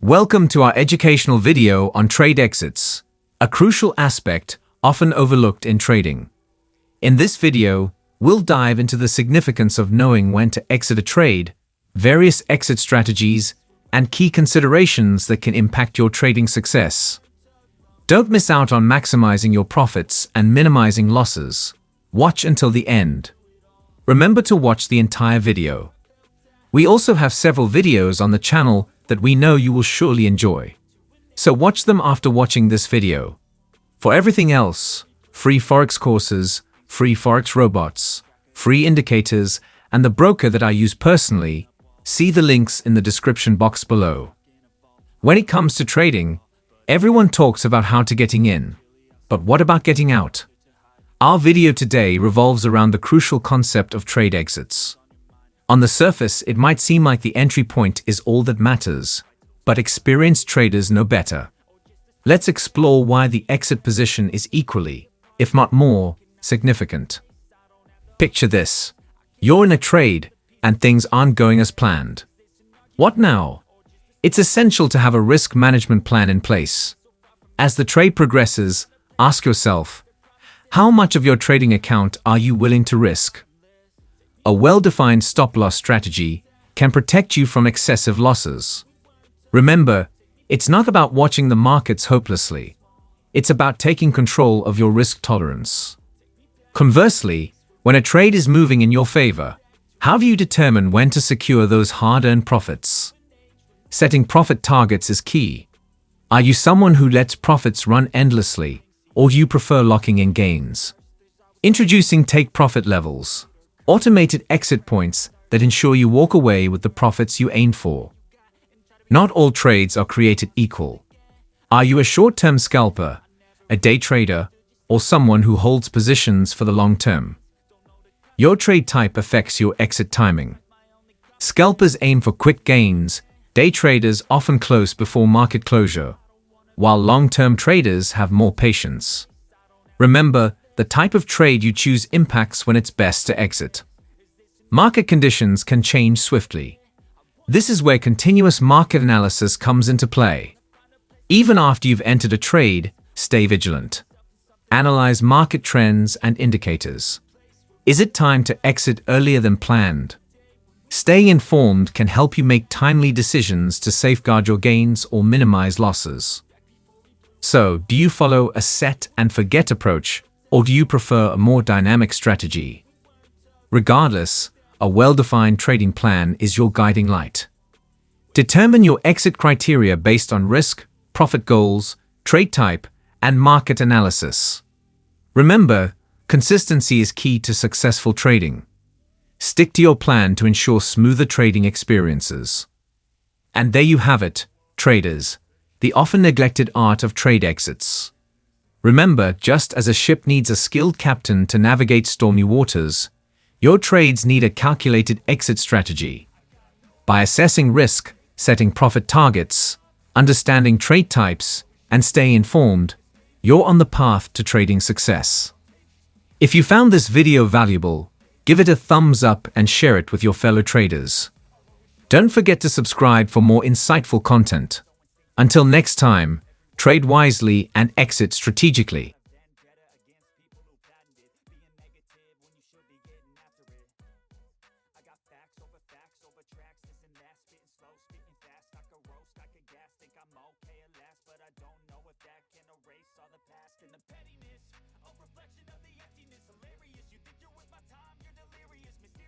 Welcome to our educational video on trade exits, a crucial aspect often overlooked in trading. In this video, we'll dive into the significance of knowing when to exit a trade, various exit strategies, and key considerations that can impact your trading success. Don't miss out on maximizing your profits and minimizing losses. Watch until the end. Remember to watch the entire video. We also have several videos on the channel that we know you will surely enjoy. So watch them after watching this video. For everything else, free Forex courses, free Forex robots, free indicators, and the broker that I use personally, see the links in the description box below. When it comes to trading, everyone talks about how to getting in. But what about getting out? Our video today revolves around the crucial concept of trade exits. On the surface, it might seem like the entry point is all that matters, but experienced traders know better. Let's explore why the exit position is equally, if not more, significant. Picture this. You're in a trade, and things aren't going as planned. What now? It's essential to have a risk management plan in place. As the trade progresses, ask yourself, how much of your trading account are you willing to risk? A well-defined stop-loss strategy can protect you from excessive losses. Remember, it's not about watching the markets hopelessly. It's about taking control of your risk tolerance. Conversely, when a trade is moving in your favor, how do you determine when to secure those hard-earned profits? Setting profit targets is key. Are you someone who lets profits run endlessly, or do you prefer locking in gains? Introducing take-profit levels. Automated exit points that ensure you walk away with the profits you aimed for. Not all trades are created equal. Are you a short-term scalper, a day trader, or someone who holds positions for the long term? Your trade type affects your exit timing. Scalpers aim for quick gains, day traders often close before market closure, while long-term traders have more patience. Remember, the type of trade you choose impacts when it's best to exit. Market conditions can change swiftly. This is where continuous market analysis comes into play. Even after you've entered a trade, stay vigilant. Analyze market trends and indicators. Is it time to exit earlier than planned? Staying informed can help you make timely decisions to safeguard your gains or minimize losses. So, do you follow a set and forget approach, or do you prefer a more dynamic strategy? Regardless, a well-defined trading plan is your guiding light. Determine your exit criteria based on risk, profit goals, trade type, and market analysis. Remember, consistency is key to successful trading. Stick to your plan to ensure smoother trading experiences. And there you have it, traders, the often neglected art of trade exits. Remember, just as a ship needs a skilled captain to navigate stormy waters, your trades need a calculated exit strategy. By assessing risk, setting profit targets, understanding trade types, and staying informed, you're on the path to trading success. If you found this video valuable, give it a thumbs up and share it with your fellow traders. Don't forget to subscribe for more insightful content. Until next time, trade wisely and exit strategically.